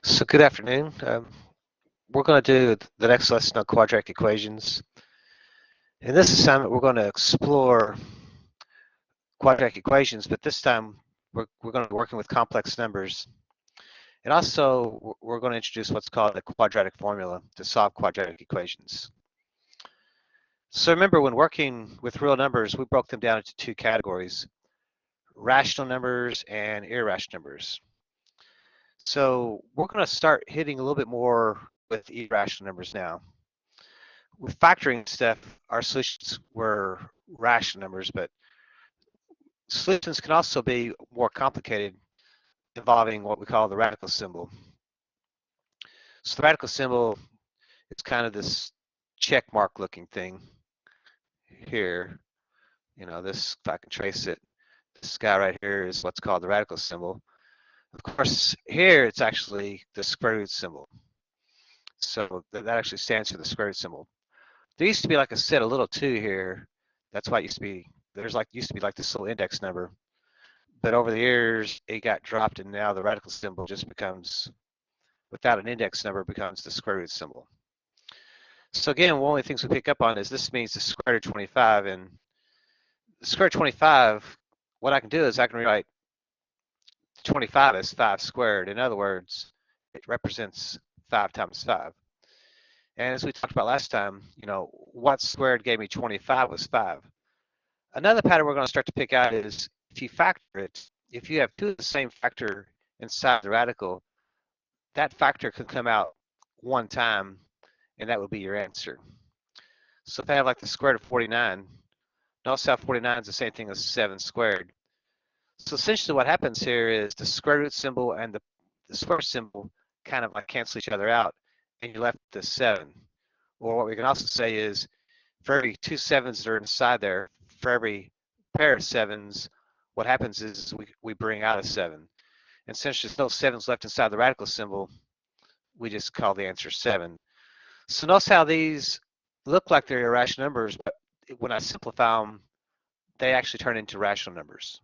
So good afternoon. We're going to do the next lesson on quadratic equations. In this assignment, we're going to explore quadratic equations, but this time we're going to be working with complex numbers. And also, we're going to introduce what's called the quadratic formula to solve quadratic equations. So remember, when working with real numbers, we broke them down into two categories: rational numbers and irrational numbers. So we're going to start hitting a little bit more with irrational numbers now. With factoring stuff, our solutions were rational numbers, but solutions can also be more complicated, involving what we call the radical symbol. So the radical symbol is kind of this check mark looking thing here. This, if I can trace it, this guy right here is what's called the radical symbol. Of course, here it's actually the square root symbol. So that actually stands for the square root symbol. There used to be like a set, a little 2 here. That's why it used to be, used to be like this little index number. But over the years, it got dropped, and now the radical symbol just becomes, without an index number, becomes the square root symbol. So again, one of the things we pick up on is this means the square root of 25, and the square root of 25, what I can do is I can rewrite 25 as 5 squared. In other words, it represents 5 times 5. And as we talked about last time, what squared gave me 25 was 5. Another pattern we're going to start to pick out is if you factor it, if you have two of the same factor inside the radical, that factor could come out one time, and that would be your answer. So if I have like the square root of 49, notice how 49 is the same thing as 7 squared. So essentially what happens here is the square root symbol and the square symbol kind of like cancel each other out, and you're left with the 7. Or what we can also say is for every 2 7s that are inside there, for every pair of 7s, what happens is we bring out a 7. And since there's no 7s left inside the radical symbol, we just call the answer 7. So notice how these look like they're irrational numbers, but when I simplify them, they actually turn into rational numbers.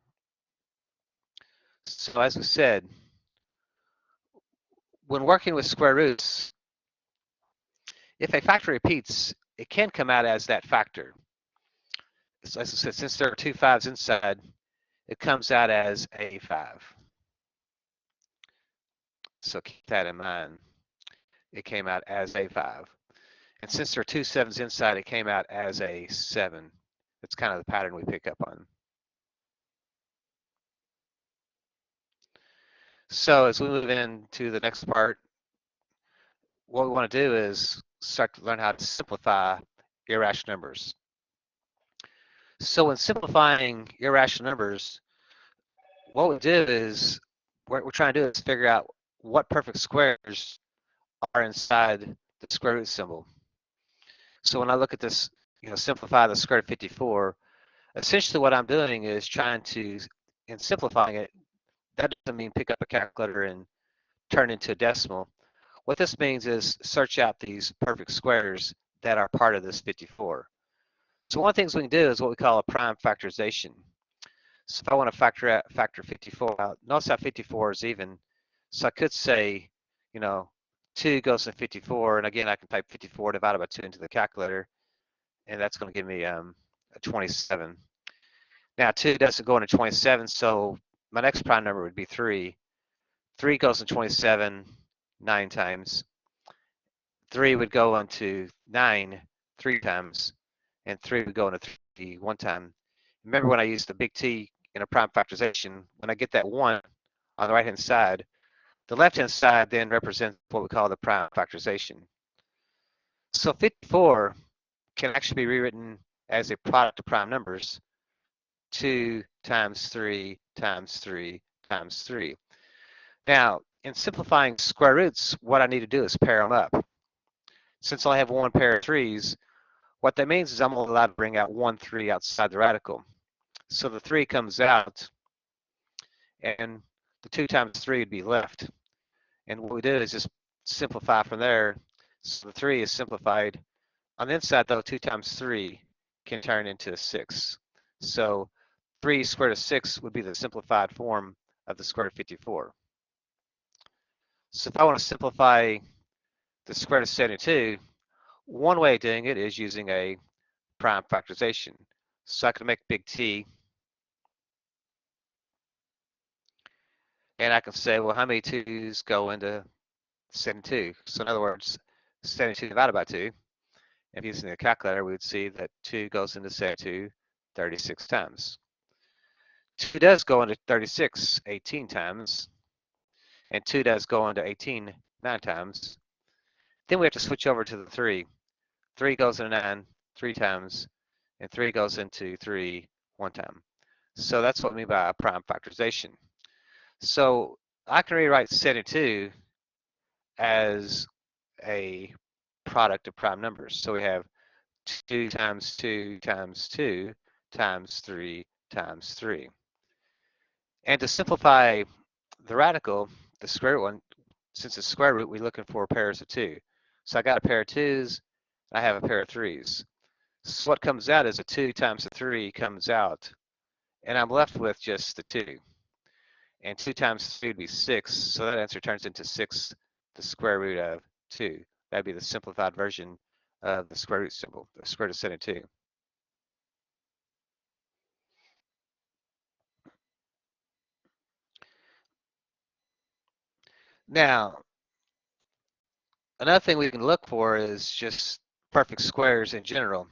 So as we said, when working with square roots, if a factor repeats, it can come out as that factor. So as I said, since there are 2 5s inside, it comes out as a 5. So keep that in mind. It came out as a 5. And since there are 2 7s inside, it came out as a 7. That's kind of the pattern we pick up on. So as we move into the next part, what we want to do is start to learn how to simplify irrational numbers. So when simplifying irrational numbers, what we do is, what we're trying to do is figure out what perfect squares are inside the square root symbol. So when I look at this, simplify the square root of 54, essentially what I'm doing is trying to, in simplifying it, that doesn't mean pick up a calculator and turn into a decimal. What this means is search out these perfect squares that are part of this 54. So one of the things we can do is what we call a prime factorization. So if I want to factor 54 out, notice how 54 is even. So I could say, 2 goes to 54, and again I can type 54 divided by 2 into the calculator, and that's going to give me a 27. Now 2 doesn't go into 27, so my next prime number would be 3. 3 goes into 27 9 times. 3 would go into 9 3 times, and 3 would go into 3 1 time. Remember when I used the big T in a prime factorization, when I get that 1 on the right-hand side, the left-hand side then represents what we call the prime factorization. So 54 can actually be rewritten as a product of prime numbers, 2 times 3 times 3 times 3. Now, in simplifying square roots, what I need to do is pair them up. Since I have one pair of 3's, what that means is I'm only allowed to bring out 1 3 outside the radical. So the 3 comes out, and the 2 times 3 would be left. And what we do is just simplify from there. So the 3 is simplified. On the inside, though, 2 times 3 can turn into 6. So 3 squared root of 6 would be the simplified form of the square root of 54. So if I want to simplify the square root of 72, one way of doing it is using a prime factorization. So I can make big T, and I can say, well, how many 2's go into 72? So in other words, 72 divided by 2, if using a calculator, we would see that 2 goes into 72 36 times. 2 does go into 36 18 times, and 2 does go into 18 9 times. Then we have to switch over to the 3. 3 goes into 9 3 times, and 3 goes into 3 1 time. So that's what I mean by a prime factorization. So I can rewrite 72 as a product of prime numbers. So we have 2 times 2 times 2 times 3 times 3. And to simplify the radical, the square root one, since it's square root, we're looking for pairs of 2. So I got a pair of 2's, I have a pair of 3's. So what comes out is a 2 times a 3 comes out, and I'm left with just the 2. And 2 times 3 would be 6, so that answer turns into 6, the square root of 2. That'd be the simplified version of the square root symbol, the square root of 72. Now, another thing we can look for is just perfect squares in general.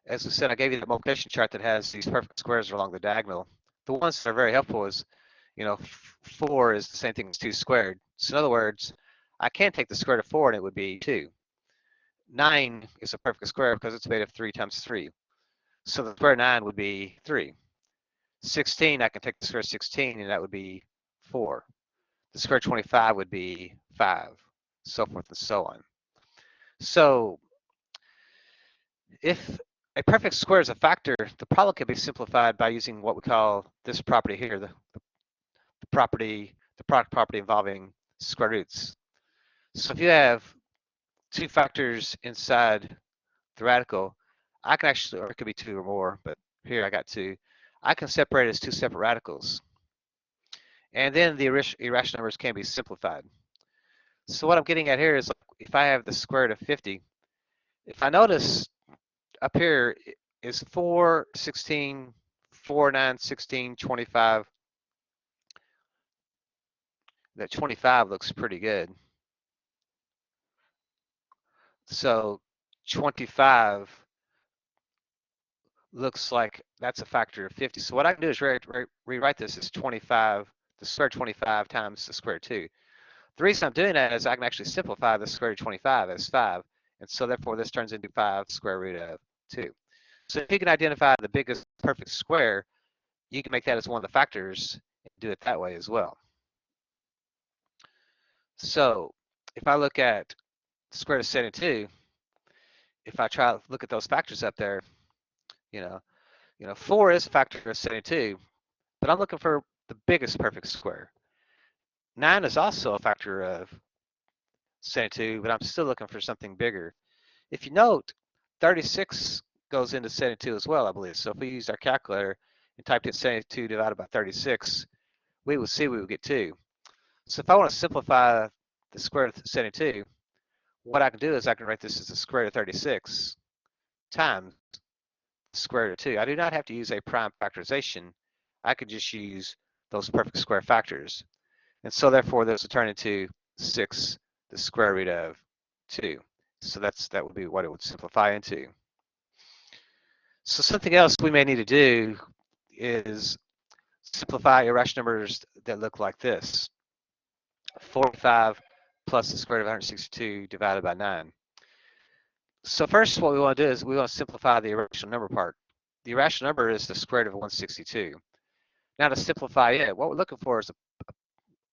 As I said, I gave you the multiplication chart that has these perfect squares along the diagonal. The ones that are very helpful is, 4 is the same thing as 2 squared. So in other words, I can take the square root of 4 and it would be 2. 9 is a perfect square because it's made of 3 times 3. So the square root of 9 would be 3. 16, I can take the square root of 16 and that would be 4. The square root of 25 would be 5, so forth and so on. So if a perfect square is a factor, the problem can be simplified by using what we call this property here, the product property involving square roots. So if you have two factors inside the radical, I can actually, or it could be 2 or more, but here I got 2. I can separate it as 2 separate radicals. And then the irrational numbers can be simplified. So what I'm getting at here is, like, if I have the square root of 50, if I notice up here is 4, 16, 4, 9, 16, 25. That 25 looks pretty good. So 25 looks like that's a factor of 50. So what I can do is rewrite this as 25, the square root of 25 times the square root of 2. The reason I'm doing that is I can actually simplify the square root of 25 as 5. And so therefore this turns into 5 square root of 2. So if you can identify the biggest perfect square, you can make that as one of the factors and do it that way as well. So if I look at the square root of 72, if I try to look at those factors up there, you know, 4 is a factor of 72, but I'm looking for the biggest perfect square. 9 is also a factor of 72, but I'm still looking for something bigger. If you note, 36 goes into 72 as well, I believe. So if we used our calculator and typed in 72 divided by 36, we would see we would get 2. So if I want to simplify the square root of 72, what I can do is I can write this as the square root of 36 times the square root of 2. I do not have to use a prime factorization. I could just use those perfect square factors. And so therefore this would turn into 6, the square root of 2. So that would be what it would simplify into. So something else we may need to do is simplify irrational numbers that look like this. 45 plus the square root of 162 divided by 9. So first what we want to do is we want to simplify the irrational number part. The irrational number is the square root of 162. Now to simplify it, what we're looking for is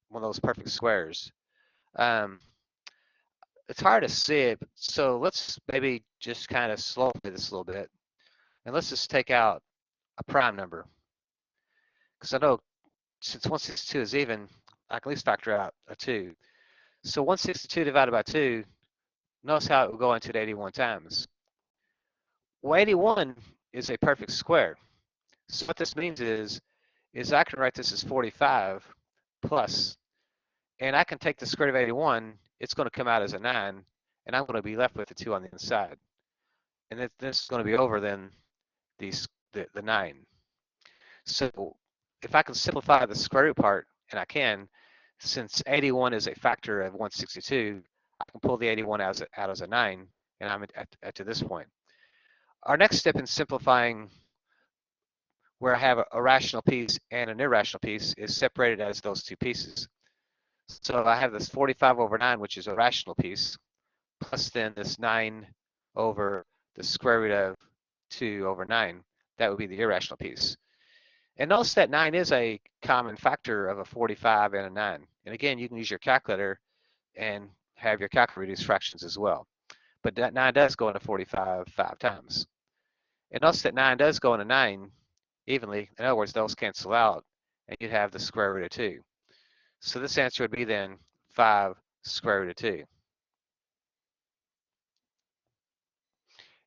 one of those perfect squares. It's hard to see it, so let's maybe just kind of slow play this a little bit. And let's just take out a prime number. Because I know since 162 is even, I can at least factor out a 2. So 162 divided by 2, notice how it will go into it 81 times. Well, 81 is a perfect square. So what this means is I can write this as 45 plus And I can take the square root of 81, it's going to come out as a 9, and I'm going to be left with the 2 on the inside. And this is going to be over then the 9. So if I can simplify the square root part, and I can, since 81 is a factor of 162, I can pull the 81 out as a 9, and I'm to this point. Our next step in simplifying where I have a rational piece and an irrational piece is separated as those two pieces. So I have this 45 over 9, which is a rational piece, plus then this 9 over the square root of 2 over 9. That would be the irrational piece. And notice that 9 is a common factor of a 45 and a 9. And again, you can use your calculator and have your calculator reduce fractions as well. But that 9 does go into 45 5 times. And notice that 9 does go into 9 evenly. In other words, those cancel out, and you'd have the square root of 2. So this answer would be then 5 square root of 2.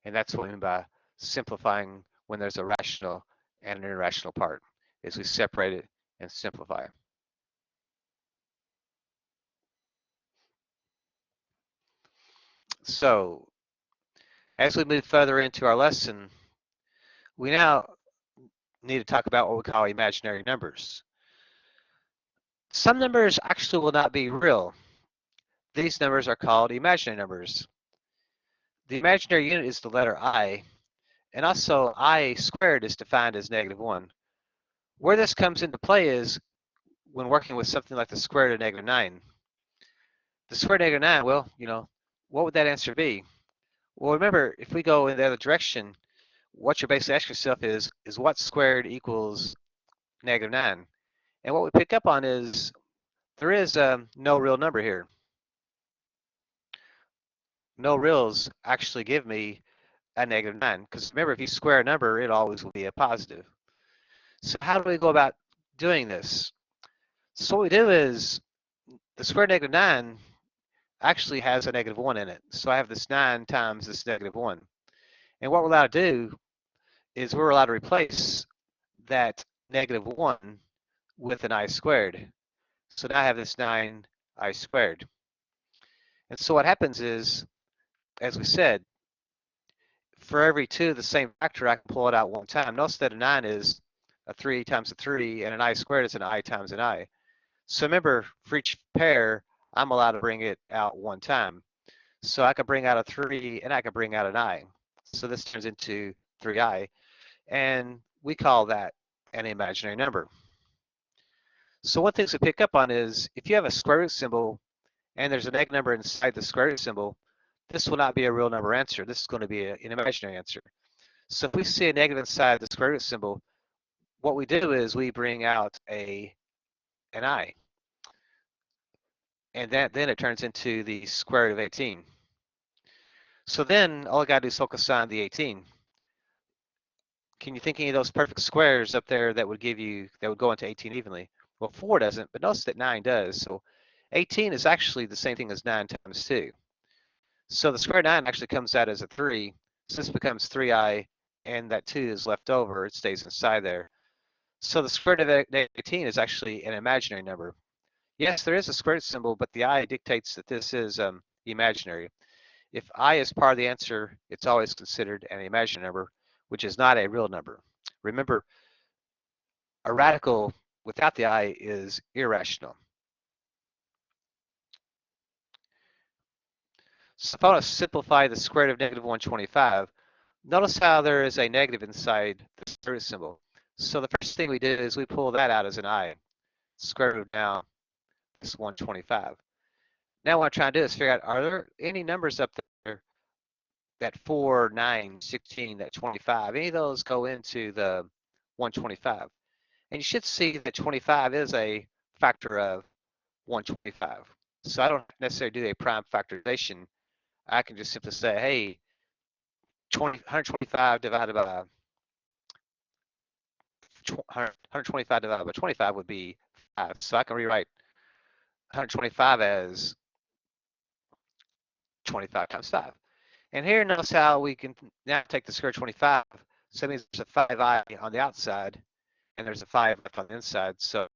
And that's what we mean by simplifying when there's a rational and an irrational part, is we separate it and simplify. So as we move further into our lesson, we now need to talk about what we call imaginary numbers. Some numbers actually will not be real. These numbers are called imaginary numbers. The imaginary unit is the letter I, and also I squared is defined as -1. Where this comes into play is when working with something like the square root of -9. The square root of -9, well, what would that answer be? Well, remember, if we go in the other direction, what you're basically asking yourself is what squared equals -9? And what we pick up on is there is no real number here. No reals actually give me a -9, because remember, if you square a number, it always will be a positive. So how do we go about doing this? So what we do is the square root of -9 actually has a -1 in it. So I have this 9 times this -1. And what we're allowed to do is we're allowed to replace that -1 with an I squared. So now I have this 9 I squared. And so what happens is, as we said, for every 2 of the same factor, I can pull it out one time. Notice that a 9 is a 3 times a 3, and an I squared is an I times an I. So remember, for each pair, I'm allowed to bring it out one time. So I can bring out a 3, and I can bring out an I. So this turns into 3i, and we call that an imaginary number. So one thing to pick up on is if you have a square root symbol and there's a negative number inside the square root symbol, this will not be a real number answer. This is going to be an imaginary answer. So if we see a negative inside the square root symbol, what we do is we bring out an I. And then it turns into the square root of 18. So then all I got to do is focus on the 18. Can you think of any of those perfect squares up there that would go into 18 evenly? Well, 4 doesn't, but notice that 9 does. So 18 is actually the same thing as 9 times 2. So the square root of 9 actually comes out as a 3. So this becomes 3i, and that 2 is left over. It stays inside there. So the square root of 18 is actually an imaginary number. Yes, there is a square root symbol, but the I dictates that this is imaginary. If I is part of the answer, it's always considered an imaginary number, which is not a real number. Remember, a radical without the I is irrational. So if I want to simplify the square root of -125, notice how there is a negative inside the square root symbol. So the first thing we did is we pull that out as an I. Square root now is 125. Now what I'm trying to do is figure out, are there any numbers up there that 4, 9, 16, that 25, any of those go into the 125? And you should see that 25 is a factor of 125. So I don't necessarily do a prime factorization. I can just simply say, hey, 125 divided by 125 divided by 25 would be 5. So I can rewrite 125 as 25 times 5. And here, notice how we can now take the square root of 25. So that means there's a 5i on the outside, and there's a 5 left on the inside. So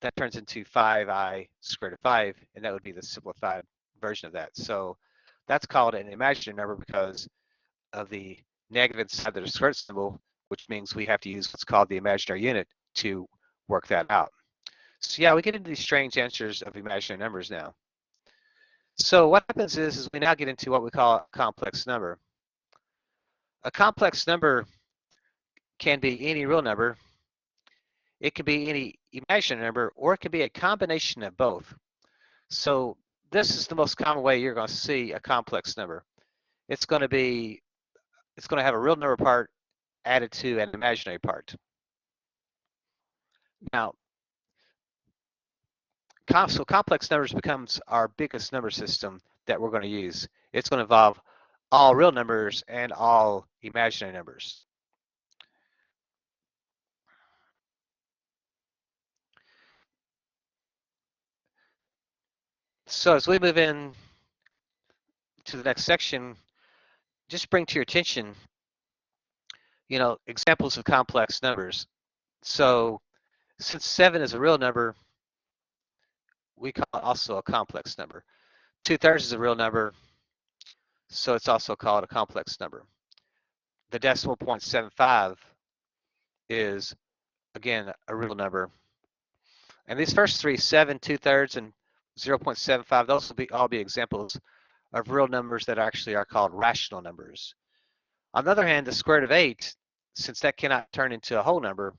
that turns into 5i squared root of 5, and that would be the simplified version of that. So that's called an imaginary number because of the negative inside the square root symbol, which means we have to use what's called the imaginary unit to work that out. So yeah, we get into these strange answers of imaginary numbers now. So what happens is we now get into what we call a complex number. A complex number can be any real number, it can be any imaginary number, or it can be a combination of both. So this is the most common way you're going to see a complex number. It's going to have a real number part added to an imaginary part. Now, so complex numbers becomes our biggest number system that we're going to use. It's going to involve all real numbers and all imaginary numbers. So as we move in to the next section, just bring to your attention, examples of complex numbers. So since 7 is a real number, we call it also a complex number. 2/3 is a real number, so it's also called a complex number. The decimal point 75 is, again, a real number. And these first three, 7, 2/3, and 0.75, those will all be examples of real numbers that actually are called rational numbers. On the other hand, the square root of 8, since that cannot turn into a whole number,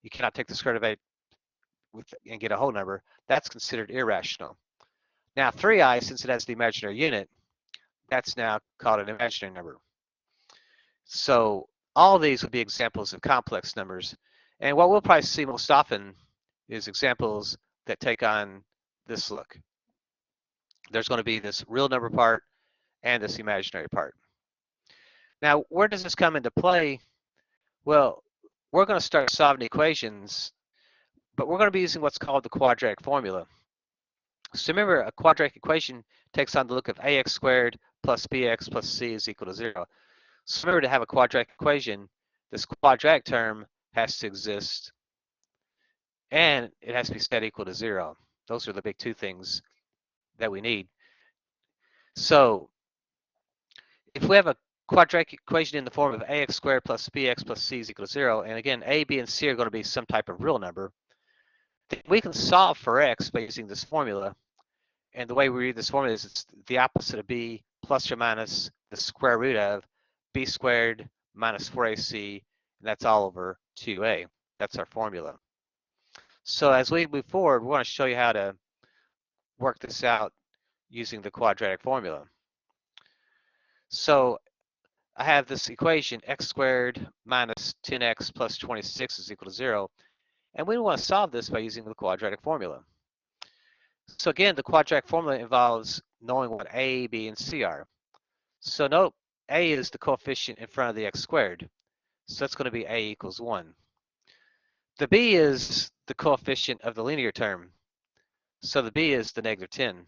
you cannot take the square root of 8 and get a whole number, that's considered irrational. Now 3i, since it has the imaginary unit, that's now called an imaginary number. So all these would be examples of complex numbers. And what we'll probably see most often is examples that take on this look. There's going to be this real number part and this imaginary part. Now, where does this come into play? Well, we're going to start solving equations, but we're going to be using what's called the quadratic formula. So remember, a quadratic equation takes on the look of ax squared plus bx plus c is equal to 0. So remember, to have a quadratic equation, this quadratic term has to exist, and it has to be set equal to 0. Those are the big two things that we need. So if we have a quadratic equation in the form of ax squared plus bx plus c is equal to 0, and again, a, b, and c are going to be some type of real number, then we can solve for x by using this formula. And the way we read this formula is it's the opposite of b plus or minus the square root of b squared minus 4ac, and that's all over 2a. That's our formula. So as we move forward, we want to show you how to work this out using the quadratic formula. So I have this equation, x squared minus 10x plus 26 is equal to 0. And we want to solve this by using the quadratic formula. So again, the quadratic formula involves knowing what a, b, and c are. So note, a is the coefficient in front of the x squared. So that's going to be a equals 1. The b is the coefficient of the linear term. So the b is the negative 10.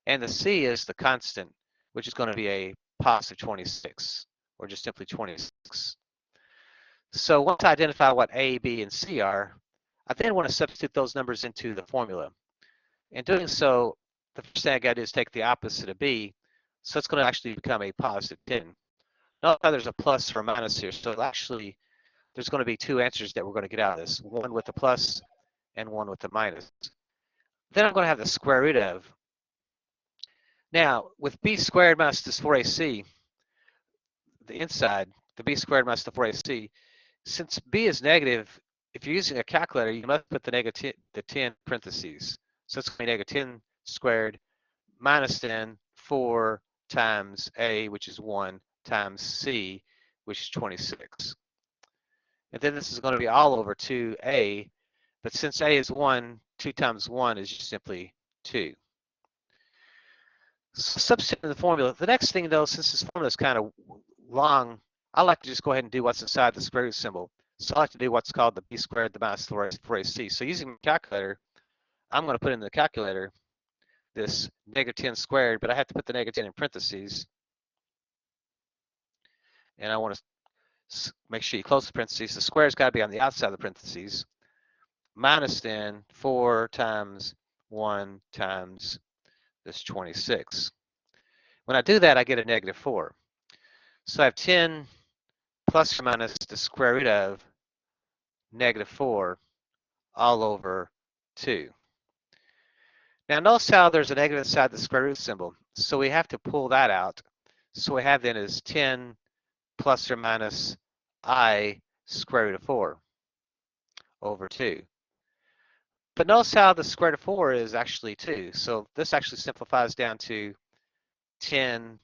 And the c is the constant, which is going to be a positive 26, or just simply 26. So once I identify what a, b, and c are, I then want to substitute those numbers into the formula. In doing so, the first thing I got to do is take the opposite of b, so it's going to actually become a positive 10. Notice how there's a plus or a minus here, so actually there's going to be two answers that we're going to get out of this, one with the plus and one with the minus. Then I'm going to have the square root of. Now, with b squared minus this 4ac, the inside, the b squared minus the 4ac, since b is negative, if you're using a calculator, you must put the 10 parentheses. So it's going to be negative 10 squared minus 10, 4 times a, which is 1, times c, which is 26. And then this is going to be all over 2a, but since a is 1, 2 times 1 is just simply 2. So substituting the formula. The next thing, though, since this formula is kind of long, I like to just go ahead and do what's inside the square root symbol. So I like to do what's called the b squared, the minus 4ac. So using my calculator, I'm going to put in the calculator this negative 10 squared, but I have to put the negative 10 in parentheses. And I want to make sure you close the parentheses. The square's got to be on the outside of the parentheses. minus then 4 times 1 times this 26. When I do that, I get a negative 4. So I have 10 plus or minus the square root of negative 4 all over 2. Now notice how there's a negative inside the square root symbol. So we have to pull that out. So what we have then is 10 plus or minus I square root of 4 over 2. But notice how the square root of 4 is actually 2. So this actually simplifies down to 10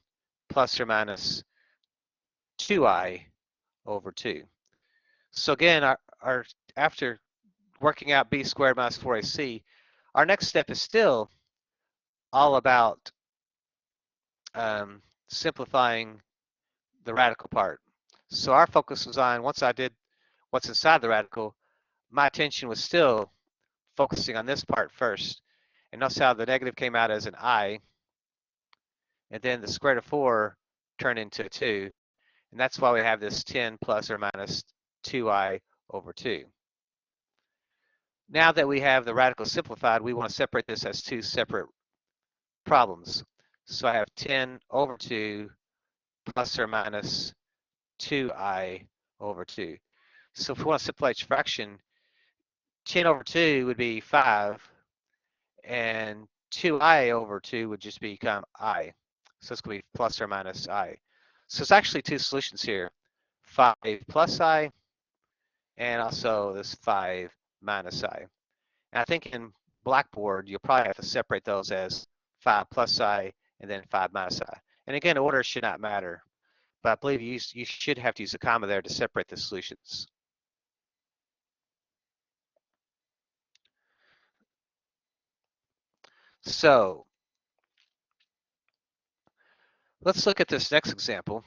plus or minus 2I over 2. So again, our after working out b squared minus 4ac, our next step is still all about simplifying the radical part. So our focus was on, once I did what's inside the radical, my attention was still focusing on this part first. And notice how the negative came out as an I, and then the square root of 4 turned into a 2. And that's why we have this 10 plus or minus 2I over 2. Now that we have the radical simplified, we want to separate this as two separate problems. So I have 10 over 2 plus or minus 2I over 2. So if we want to simplify each fraction, 10 over 2 would be 5, and 2I over 2 would just become I. So it's going to be plus or minus I. So it's actually two solutions here, 5 plus I, and also this 5 minus I. And I think in Blackboard, you'll probably have to separate those as 5 plus I and then 5 minus I. And again, order should not matter, but I believe you should have to use a comma there to separate the solutions. So let's look at this next example.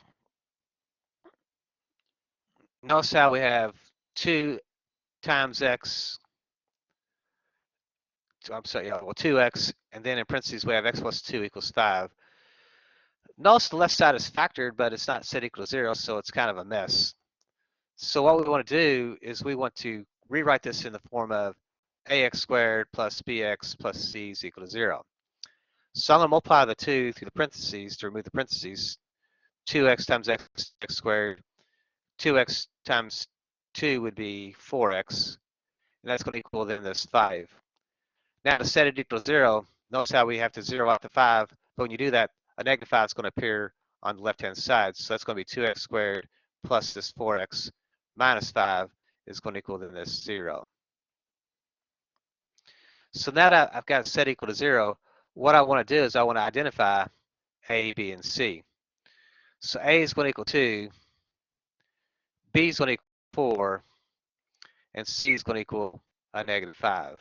Notice how we have 2 times x, I'm sorry, yeah, well, 2x, and then in parentheses we have x plus 2 equals 5. Notice the left side is factored, but it's not set equal to 0, so it's kind of a mess. So what we want to do is we want to rewrite this in the form of ax squared plus bx plus c is equal to 0. So I'm going to multiply the 2 through the parentheses to remove the parentheses. 2x times x squared. 2x times 2 would be 4x, and that's going to equal then this 5. Now to set it equal to 0, notice how we have to zero out the 5, but when you do that, a negative 5 is going to appear on the left-hand side. So that's going to be 2x squared plus this 4x minus 5 is going to equal then this 0. So now that I've got it set equal to 0, what I want to do is I want to identify A, B, and C. So A is going to equal 2, B is going to equal 4, and C is going to equal a negative 5.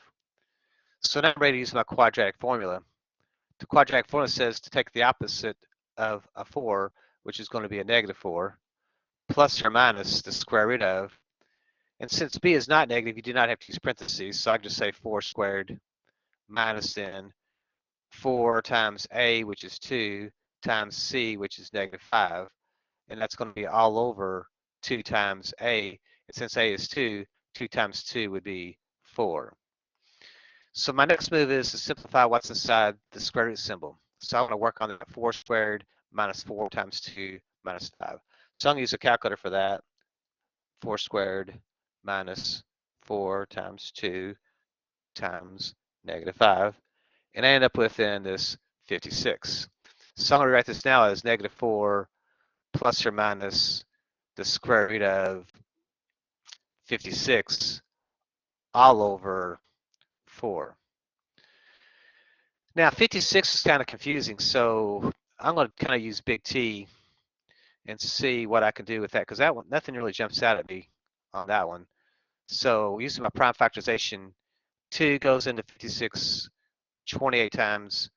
So now I'm ready to use my quadratic formula. The quadratic formula says to take the opposite of a 4, which is going to be a negative 4, plus or minus the square root of, and since b is not negative, you do not have to use parentheses, so I can just say 4 squared minus then 4 times a, which is 2, times c, which is negative 5, and that's going to be all over 2 times a, and since a is 2, 2 times 2 would be 4. So my next move is to simplify what's inside the square root symbol. So I want to work on the 4 squared minus 4 times 2 minus 5. So I'm going to use a calculator for that. 4 squared minus 4 times 2 times negative 5. And I end up with then this 56. So I'm going to write this now as negative 4 plus or minus the square root of 56 all over 4. Now 56 is kind of confusing, so I'm going to kind of use big T and see what I can do with that, because that one, nothing really jumps out at me on that one. So using my prime factorization, 2 goes into 56 28 times,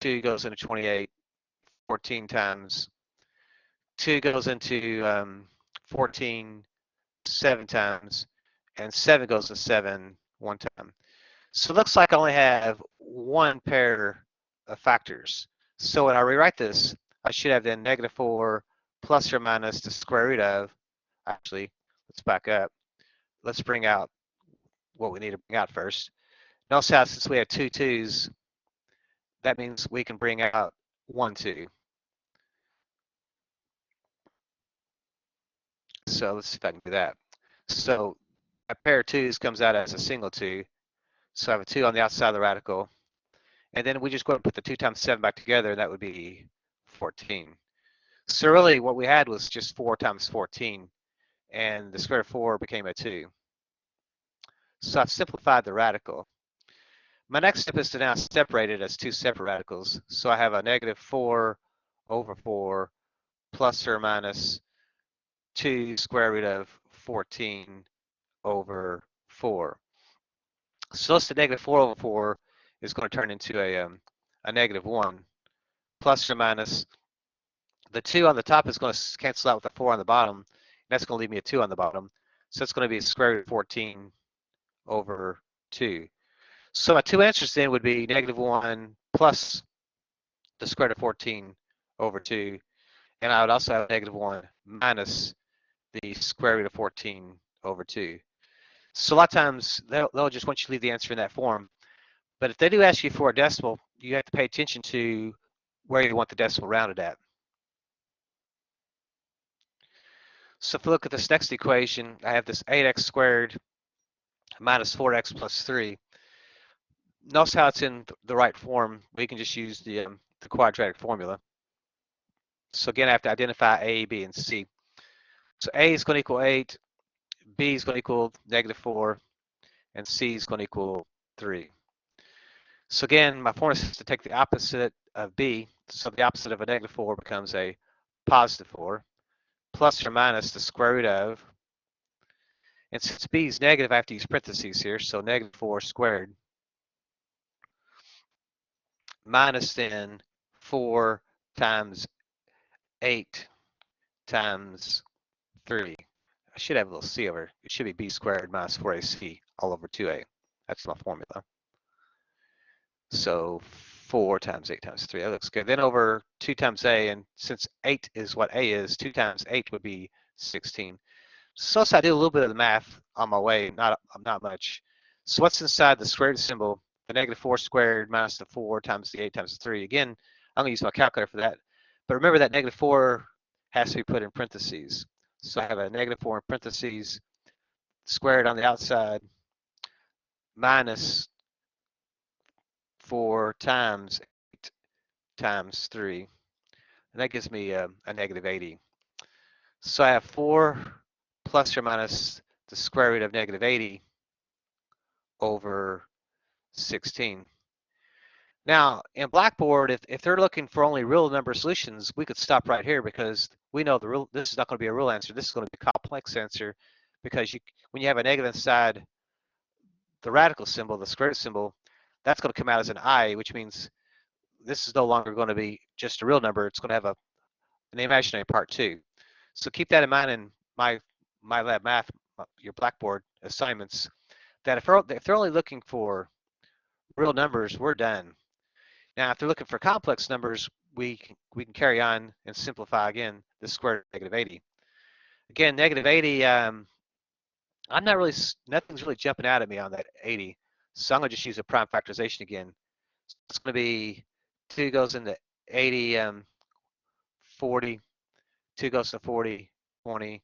2 goes into 28 14 times, 2 goes into 14 7 times, and 7 goes to 7 1 time. So it looks like I only have one pair of factors. So when I rewrite this, I should have then negative 4 plus or minus the square root of, actually, let's back up. Let's bring out what we need to bring out first. Notice how since we have two twos, that means we can bring out 1, 2. So let's see if I can do that. So a pair of twos comes out as a single 2. So I have a 2 on the outside of the radical. And then we just go and put the 2 times 7 back together, and that would be 14. So really what we had was just 4 times 14, and the square root of 4 became a 2. So I've simplified the radical. My next step is to now separate it as two separate radicals. So I have a negative 4 over 4 plus or minus 2 square root of 14 over 4. So notice the negative 4 over 4 is going to turn into a negative 1 plus or minus the 2 on the top is going to cancel out with the 4 on the bottom. And that's going to leave me a 2 on the bottom. So it's going to be square root of 14 over 2. So my two answers then would be negative 1 plus the square root of 14 over 2. And I would also have negative 1 minus the square root of 14 over 2. So a lot of times they'll just want you to leave the answer in that form. But if they do ask you for a decimal, you have to pay attention to where you want the decimal rounded at. So if we look at this next equation, I have this 8x squared minus 4x plus 3. Notice how it's in the right form. We can just use the quadratic formula. So again, I have to identify A, B, and C. So A is going to equal 8, B is going to equal negative 4, and C is going to equal 3. So again, my formula is to take the opposite of B. So the opposite of a negative 4 becomes a positive 4, plus or minus the square root of, and since B is negative, I have to use parentheses here, so negative 4 squared minus then 4 times 8 times 3. I should have a little c over. It should be b squared minus 4ac all over 2a. That's my formula. So 4 times 8 times 3. That looks good. Then over 2 times a, and since 8 is what a is, 2 times 8 would be 16. So I did a little bit of the math on my way, not much. So what's inside the squared symbol? The negative 4 squared minus the 4 times the 8 times the 3. Again, I'm going to use my calculator for that. But remember that negative 4 has to be put in parentheses. So I have a negative 4 in parentheses, squared on the outside, minus 4 times 8 times 3. And that gives me a negative 80. So I have 4 plus or minus the square root of negative 80 over 16. Now, in Blackboard, if they're looking for only real number solutions, we could stop right here because we know this is not going to be a real answer. This is going to be a complex answer because when you have a negative inside the radical symbol, the square root symbol, that's going to come out as an I, which means this is no longer going to be just a real number. It's going to have an imaginary part too. So keep that in mind in my lab math, your Blackboard assignments, that if they're only looking for real numbers, we're done. Now, if they're looking for complex numbers, we can carry on and simplify again the square root of negative 80. Again, negative 80, nothing's really jumping out at me on that 80. So I'm going to just use a prime factorization again. It's going to be 2 goes into 80, 40, 2 goes into 40, 20,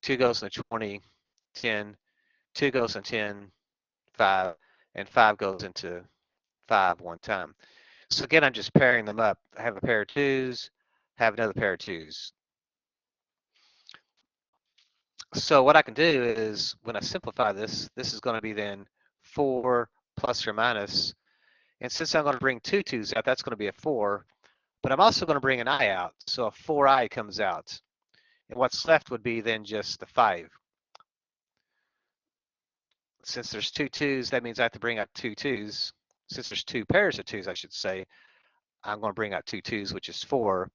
2 goes into 20, 10, 2 goes into 10, 5, and 5 goes into 5 one time. So again, I'm just pairing them up. I have a pair of 2s, have another pair of 2s. So what I can do is when I simplify this, this is going to be then 4 plus or minus. And since I'm going to bring two 2s out, that's going to be a 4. But I'm also going to bring an I out. So a 4i comes out. And what's left would be then just the 5. Since there's two 2s, that means I have to bring out two 2s. Since there's two pairs of 2s, I should say, I'm going to bring out two 2s, which is 4.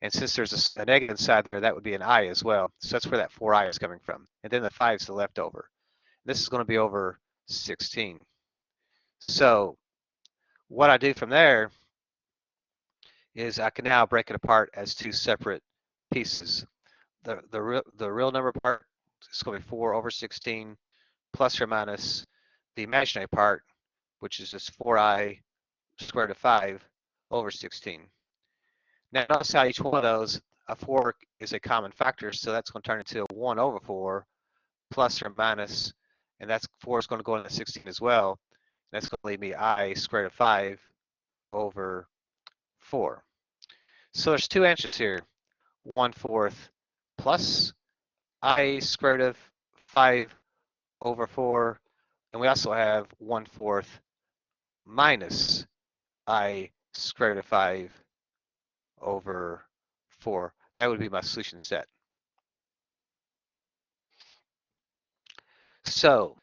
And since there's a negative inside there, that would be an I as well. So that's where that 4i is coming from. And then the 5 is the leftover. This is going to be over 16. So what I do from there is I can now break it apart as two separate pieces. The real number part is going to be 4 over 16 plus or minus the imaginary part, which is just 4i square root of 5 over 16. Now notice how each one of those, a 4 is a common factor, so that's going to turn into a 1 over 4 plus or minus, and that's 4 is going to go into 16 as well. That's going to leave me I square root of 5 over 4. So there's two answers here, 1/4 plus I square root of 5 over 4, and we also have 1/4 minus I square root of 5 over 4. That would be my solution set. So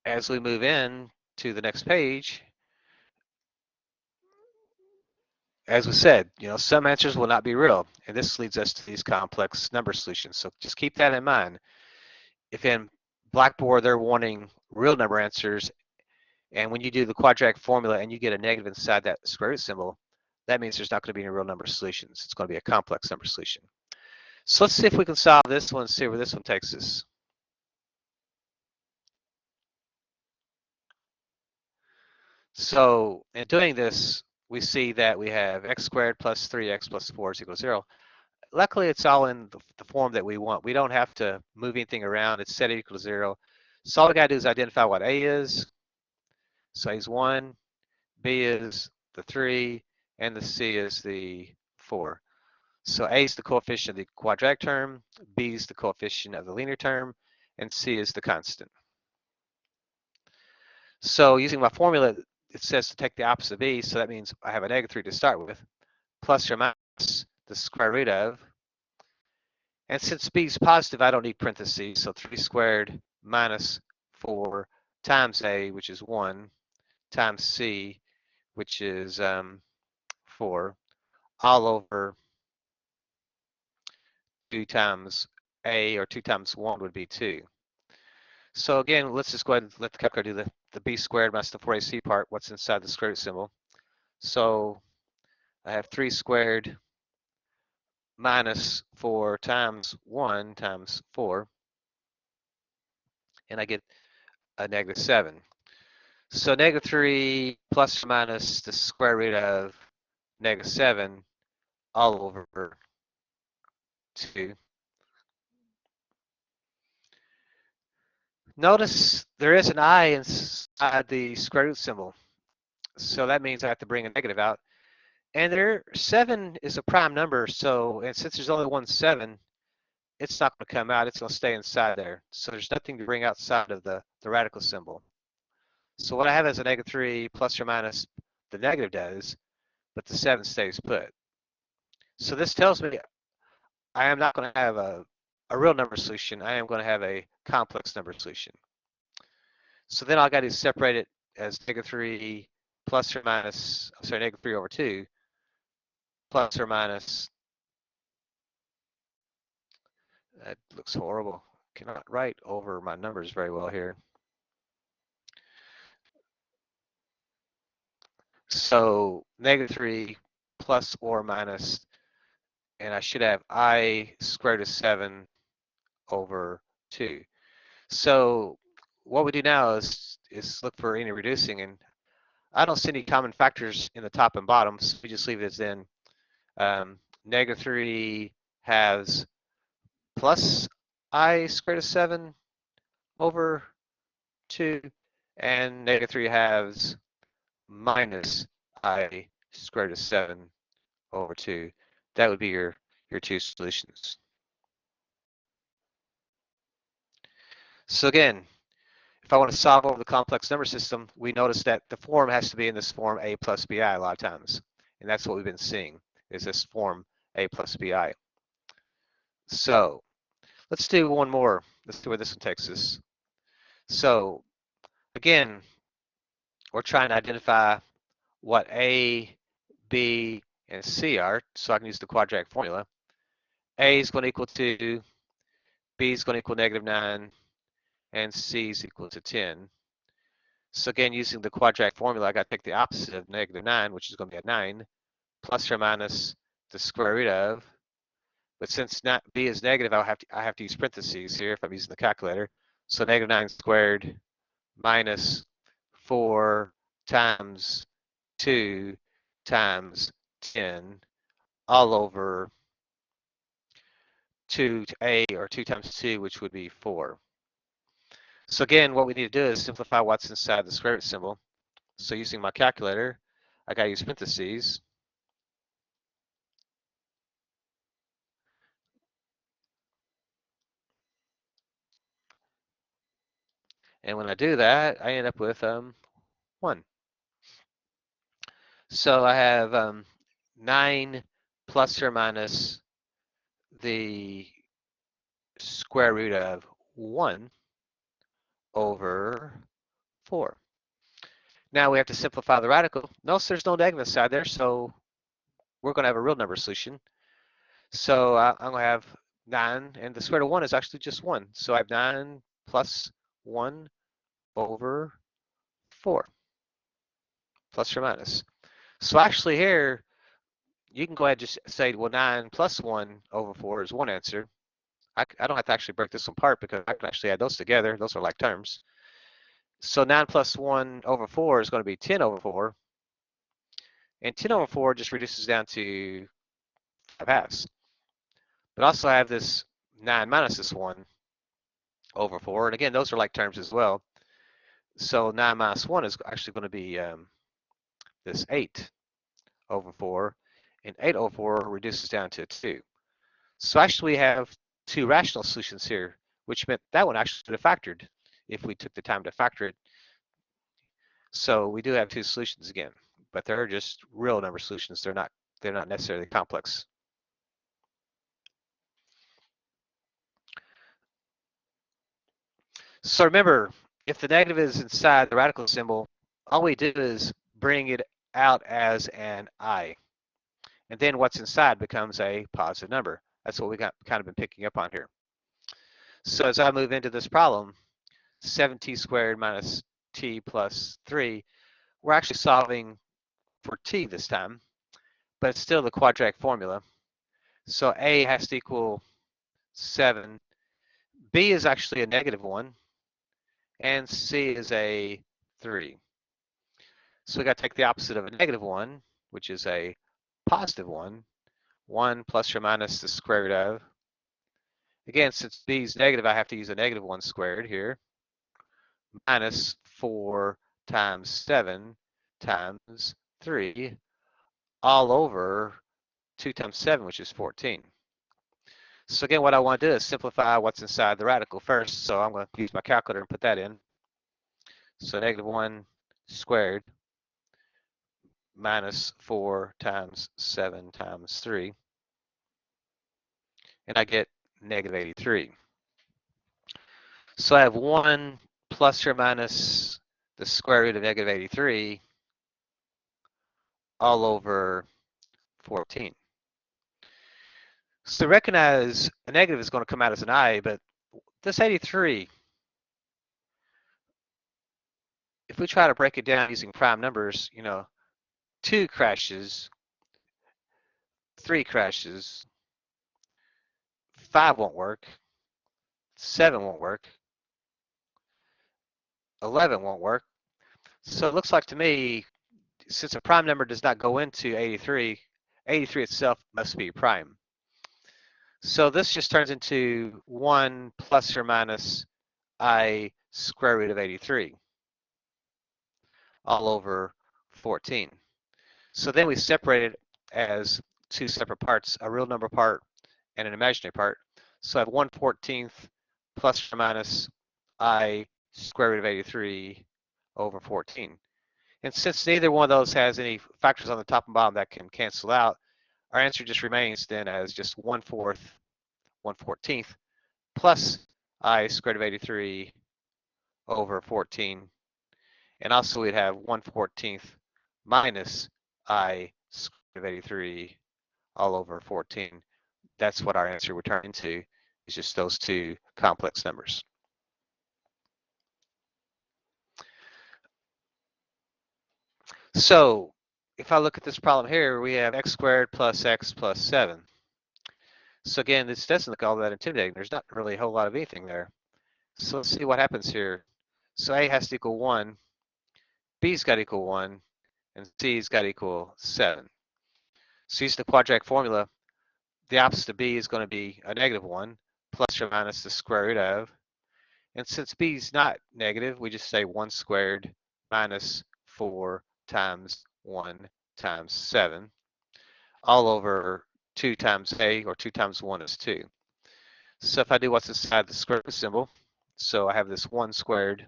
as we move in to the next page, as we said, some answers will not be real, and this leads us to these complex number solutions. So just keep that in mind. If in Blackboard they're wanting real number answers, and when you do the quadratic formula and you get a negative inside that square root symbol, that means there's not going to be any real number solutions. It's going to be a complex number solution. So let's see if we can solve this one and see where this one takes us. So in doing this, we see that we have x squared plus 3x plus 4 is equal to 0. Luckily, it's all in the form that we want. We don't have to move anything around. It's set equal to 0. So all we got to do is identify what a is. So a is 1, b is the 3, and the c is the 4. So a is the coefficient of the quadratic term, b is the coefficient of the linear term, and c is the constant. So using my formula, it says to take the opposite of b, so that means I have a negative 3 to start with, plus or minus the square root of, and since b is positive, I don't need parentheses, so 3 squared minus 4 times a, which is 1, times c, which is 4, all over 2 times a, or 2 times 1 would be 2. So again, let's just go ahead and let the calculator do the b squared minus the 4ac part, what's inside the square root symbol. So I have 3 squared minus 4 times 1 times 4, and I get a negative 7. So negative 3 plus or minus the square root of negative 7 all over 2. Notice there is an I inside the square root symbol. So that means I have to bring a negative out. And there, 7 is a prime number, and since there's only one 7, it's not going to come out. It's going to stay inside there. So there's nothing to bring outside of the radical symbol. So what I have is a negative 3 plus or minus the negative does, but the 7 stays put. So this tells me I am not going to have a real number solution. I am going to have a complex number solution. So then all I got to do is separate it as negative 3 plus or minus, I'm sorry, negative 3 over 2 plus or minus, that looks horrible. Cannot write over my numbers very well here. So negative 3 plus or minus, and I should have I squared root of 7 over 2. So what we do now is look for any reducing, and I don't see any common factors in the top and bottom, so we just leave it as in negative 3 has plus I squared root of 7 over 2, and negative 3 halves minus I squared root of 7 over 2. That would be your two solutions. So again, if I want to solve over the complex number system, we notice that the form has to be in this form a plus bi a lot of times. And that's what we've been seeing, is this form a plus bi. So let's do one more. Let's see where this one takes us. So again, we're trying to identify what a, b, and c are, so I can use the quadratic formula. A is going to equal 2, b is going to equal negative 9, and c is equal to 10. So again, using the quadratic formula, I got to take the opposite of negative 9, which is going to be a 9, plus or minus the square root of. But since b is negative, I have to use parentheses here if I'm using the calculator. So negative 9 squared minus 4 times 2 times 10 all over 2a, or 2 times 2, which would be 4. So again, what we need to do is simplify what's inside the square root symbol. So using my calculator, I got to use parentheses. And when I do that, I end up with 1. So I have 9 plus or minus the square root of 1 over 4. Now we have to simplify the radical. Notice there's no negative side there, so we're going to have a real number solution. So I'm going to have 9, and the square root of 1 is actually just 1. So I have 9 plus 1 over 4, plus or minus. So actually here, you can go ahead and just say, well, 9 plus 1 over 4 is one answer. I don't have to actually break this apart because I can actually add those together. Those are like terms. So 9 plus 1 over 4 is going to be 10 over 4. And 10 over 4 just reduces down to 5 halves. But also I have this 9 minus this 1 over 4. And again, those are like terms as well. So 9 minus 1 is actually going to be this 8 over 4. And 8 over 4 reduces down to 2. So actually we have 2 rational solutions here, which meant that one actually could have factored if we took the time to factor it. So we do have 2 solutions again, but they're just real number solutions. They're not necessarily complex. So remember, if the negative is inside the radical symbol, all we do is bring it out as an I. And then what's inside becomes a positive number. That's what we got kind of been picking up on here. So as I move into this problem, 7t squared minus t plus 3, we're actually solving for t this time, but it's still the quadratic formula. So a has to equal 7. B is actually a negative 1, and C is a 3. So we got to take the opposite of a negative 1, which is a positive 1. 1 plus or minus the square root of. Again, since B is negative, I have to use a negative 1 squared here. Minus 4 times 7 times 3 all over 2 times 7, which is 14. So again, what I want to do is simplify what's inside the radical first. So I'm going to use my calculator and put that in. So negative 1 squared minus 4 times 7 times 3. And I get negative 83. So I have 1 plus or minus the square root of negative 83 all over 14. So recognize a negative is going to come out as an I, but this 83, if we try to break it down using prime numbers, 2 crashes, 3 crashes, 5 won't work, 7 won't work, 11 won't work. So it looks like to me, since a prime number does not go into 83, 83 itself must be prime. So this just turns into 1 plus or minus I square root of 83 all over 14. So then we separate it as 2 separate parts, a real number part and an imaginary part. So I have 1/14 plus or minus I square root of 83 over 14. And since neither one of those has any factors on the top and bottom that can cancel out, our answer just remains then as just 1/4, 1/14 plus I squared root of 83 over 14. And also we'd have 1/14 minus I squared root of 83 all over 14. That's what our answer would turn into, is just those 2 complex numbers. So if I look at this problem here, we have x squared plus x plus 7. So again, this doesn't look all that intimidating. There's not really a whole lot of anything there. So let's see what happens here. So A has to equal 1, B's got to equal 1, and C's got to equal 7. So using the quadratic formula, the opposite of B is going to be a negative 1, plus or minus the square root of. And since B is not negative, we just say 1 squared minus 4 times 1 times 7, all over 2 times A, or 2 times 1 is 2. So if I do what's inside the square root symbol, so I have this 1 squared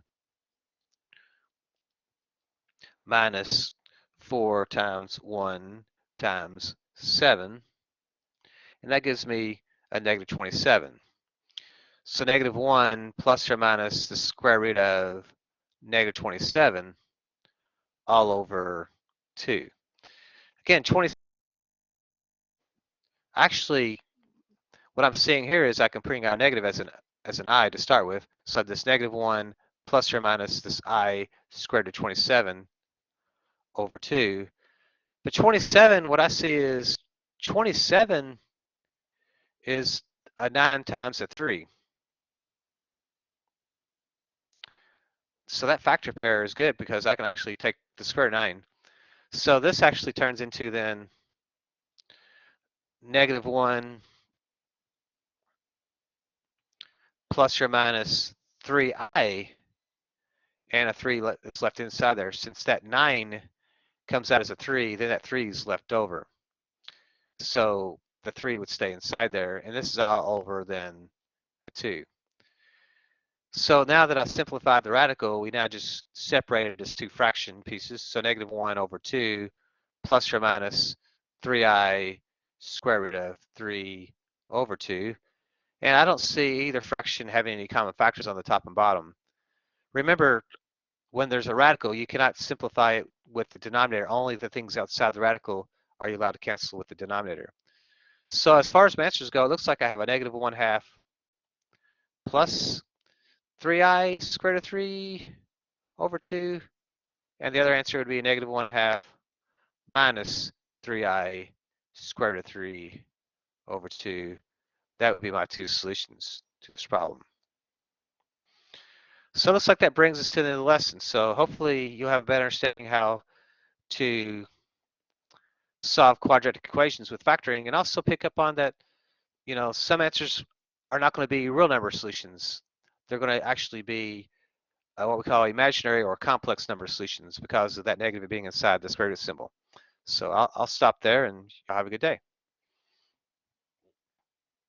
minus 4 times 1 times 7, and that gives me a negative 27. So negative 1 plus or minus the square root of negative 27 all over 2. Again, 20. Actually, what I'm seeing here is I can bring out negative as an I to start with. So I have this negative 1 plus or minus this I squared to 27 over 2. But 27, what I see is 27 is a 9 times a 3. So that factor pair is good because I can actually take the square root of 9. So this actually turns into then negative 1 plus or minus 3i, and a 3 is left inside there. Since that 9 comes out as a 3, then that 3 is left over. So the 3 would stay inside there, and this is all over then 2. So now that I've simplified the radical, we now just separate it as 2 fraction pieces. So negative 1 over 2 plus or minus 3i square root of 3 over 2. And I don't see either fraction having any common factors on the top and bottom. Remember, when there's a radical, you cannot simplify it with the denominator. Only the things outside the radical are you allowed to cancel with the denominator. So as far as my answers go, it looks like I have a negative 1/2 plus 3i squared root of 3 over 2. And the other answer would be negative 1/2 minus 3i squared root of 3 over 2. That would be my 2 solutions to this problem. So it looks like that brings us to the end of the lesson. So hopefully you'll have a better understanding how to solve quadratic equations with factoring, and also pick up on that, some answers are not going to be real number solutions. They're going to actually be what we call imaginary or complex number solutions because of that negative being inside the square root symbol. So I'll stop there, and y'all have a good day.